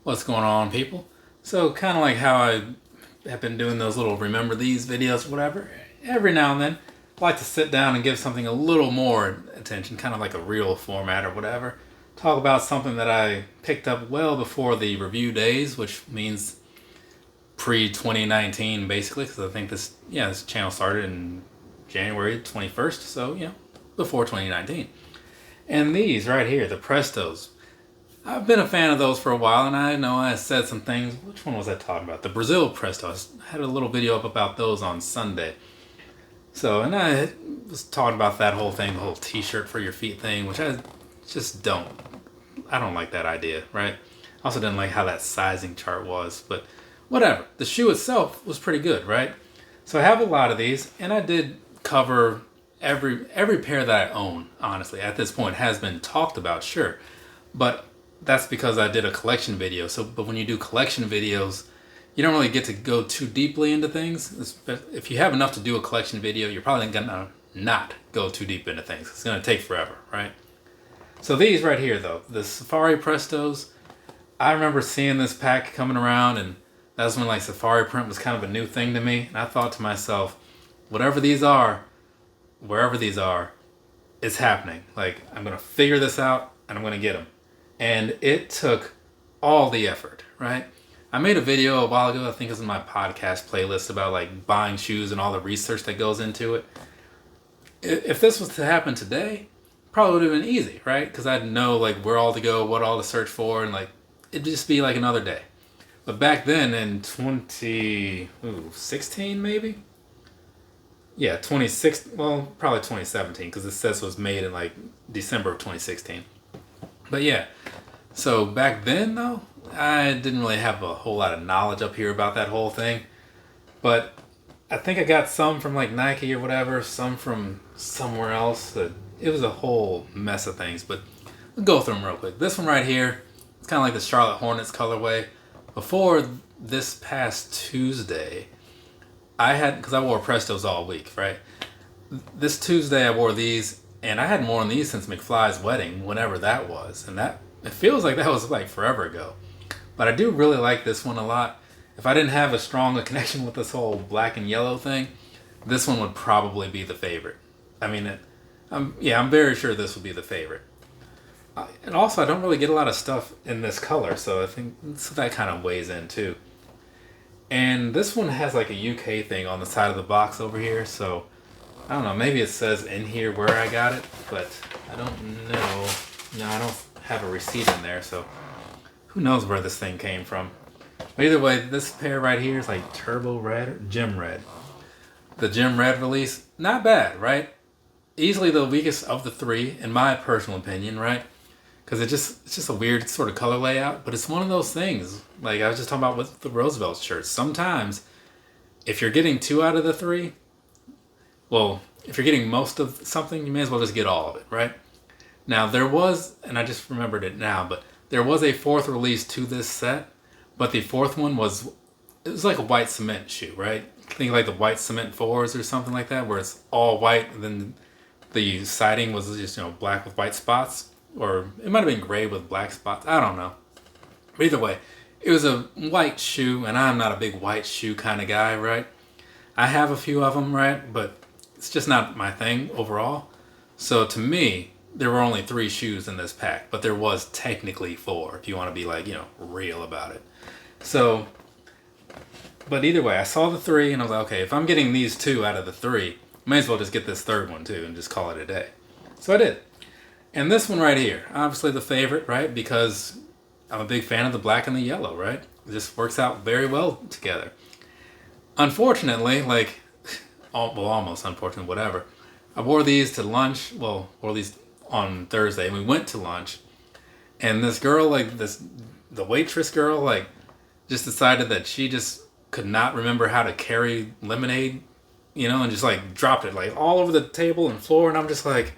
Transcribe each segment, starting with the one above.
What's going on, people? So, kind of like how I have been doing those little remember these videos, whatever, every now and then, I like to sit down and give something a little more attention, kind of like a real format or whatever. Talk about something that I picked up well before the review days, which means pre 2019, basically, because I think this channel started in January 21st, so, before 2019. And these right here, the Prestos, I've been a fan of those for a while, and I know I said some things. Which one was I talking about? The Brazil Presto. I had a little video up about those on Sunday. So, and I was talking about that whole thing, the whole t-shirt for your feet thing, which I just I don't like that idea, right? I also didn't like how that sizing chart was, but whatever. The shoe itself was pretty good, right? So I have a lot of these, and I did cover every pair that I own, honestly. At this point has been talked about, sure. But that's because I did a collection video. But when you do collection videos, you don't really get to go too deeply into things. If you have enough to do a collection video, you're probably gonna not go too deep into things. It's gonna take forever, right? So these right here, though, the Safari Prestos, I remember seeing this pack coming around, and that was when like Safari print was kind of a new thing to me. And I thought to myself, whatever these are, wherever these are, it's happening. Like, I'm gonna figure this out, and I'm gonna get them. And it took all the effort, right? I made a video a while ago, I think it was in my podcast playlist, about like buying shoes and all the research that goes into it. If this was to happen today, probably would have been easy, right? Because I'd know like where all to go, what all to search for, and like it'd just be like another day. But back then in 2016 maybe? Yeah, 26, well, probably 2017, because it says it was made in like December of 2016. But yeah, so back then though, I didn't really have a whole lot of knowledge up here about that whole thing. But I think I got some from like Nike or whatever, some from somewhere else. It was a whole mess of things, but we'll go through them real quick. This one right here, it's kind of like the Charlotte Hornets colorway. Before this past Tuesday, because I wore Prestos all week, right? This Tuesday I wore these, and I hadn't worn these since McFly's wedding, whenever that was. And it feels like that was like forever ago. But I do really like this one a lot. If I didn't have a strong connection with this whole black and yellow thing, this one would probably be the favorite. I mean, I'm very sure this would be the favorite. And also, I don't really get a lot of stuff in this color, so I think that kind of weighs in too. And this one has like a UK thing on the side of the box over here, so I don't know, maybe it says in here where I got it, but I don't know. No, I don't have a receipt in there, so who knows where this thing came from. But either way, this pair right here is like Turbo Red or Gym Red. The Gym Red release, not bad, right? Easily the weakest of the three, in my personal opinion, right? Because it's just a weird sort of color layout, but it's one of those things. Like I was just talking about with the Roosevelt shirts. Sometimes, if you're getting two out of the three, well, if you're getting most of something, you may as well just get all of it, right? Now there was, and I just remembered it now, but there was a fourth release to this set, but the fourth one it was like a white cement shoe, right? Think like the white cement fours or something like that, where it's all white, and then the siding was just black with white spots. Or it might have been gray with black spots. I don't know. But either way, it was a white shoe, and I'm not a big white shoe kind of guy, right? I have a few of them, right? But it's just not my thing overall. So to me, there were only 3 shoes in this pack, but there was technically 4 if you want to be like, real about it. So, but either way, I saw the 3 and I was like, okay, if I'm getting these 2 out of the 3, may as well just get this third one too and just call it a day. So I did. And this one right here, obviously the favorite, right? Because I'm a big fan of the black and the yellow, right? It just works out very well together. Unfortunately, almost unfortunately, whatever. I wore these to lunch. Well, wore these on Thursday, and we went to lunch. And this girl, the waitress girl, just decided that she just could not remember how to carry lemonade, and just dropped it all over the table and floor. And I'm just like,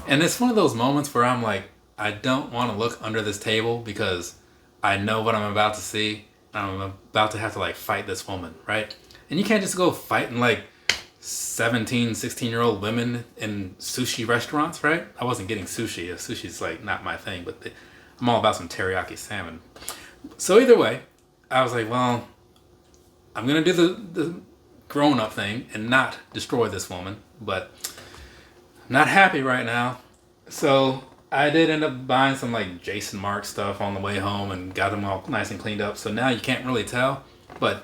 and it's one of those moments where I'm like, I don't want to look under this table because I know what I'm about to see. I'm about to have to fight this woman, right? And you can't just go fighting 17, 16-year-old women in sushi restaurants, right? I wasn't getting sushi. Sushi's not my thing, but I'm all about some teriyaki salmon. So either way, I was like, well, I'm gonna do the grown-up thing and not destroy this woman, but I'm not happy right now. So I did end up buying some like Jason Mark stuff on the way home and got them all nice and cleaned up. So now you can't really tell, but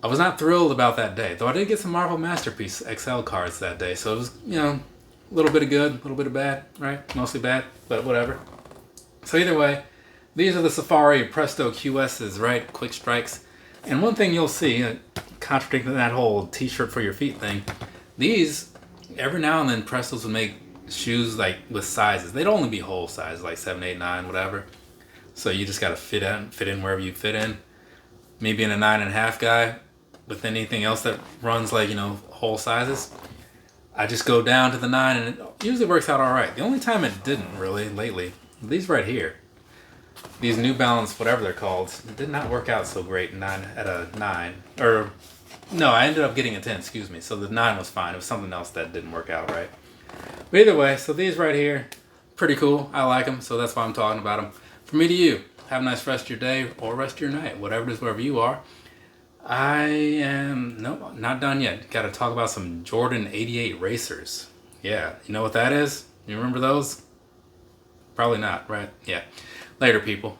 I was not thrilled about that day. Though I did get some Marvel Masterpiece XL cards that day, so it was, you know, a little bit of good, a little bit of bad, right? Mostly bad, but whatever. So either way, these are the Safari Presto QS's, right? Quick strikes. And one thing you'll see, contradicting that whole t-shirt for your feet thing, these, every now and then Prestos would make shoes like with sizes. They'd only be whole size, like 7, 8, 9, whatever. So you just gotta fit in wherever you fit in. Me being a 9.5 guy, with anything else that runs like, you know, whole sizes, I just go down to the 9 and it usually works out alright. The only time it didn't really lately, these right here, these New Balance, whatever they're called, did not work out so great at a 9. Or, no, I ended up getting a 10, excuse me. So the 9 was fine. It was something else that didn't work out right. But either way, so these right here, pretty cool. I like them, so that's why I'm talking about them. From me to you, have a nice rest of your day or rest of your night, whatever it is, wherever you are. I am, no, not done yet. Got to talk about some Jordan 88 Racers. Yeah, you know what that is? You remember those? Probably not, right? Yeah. Later, people.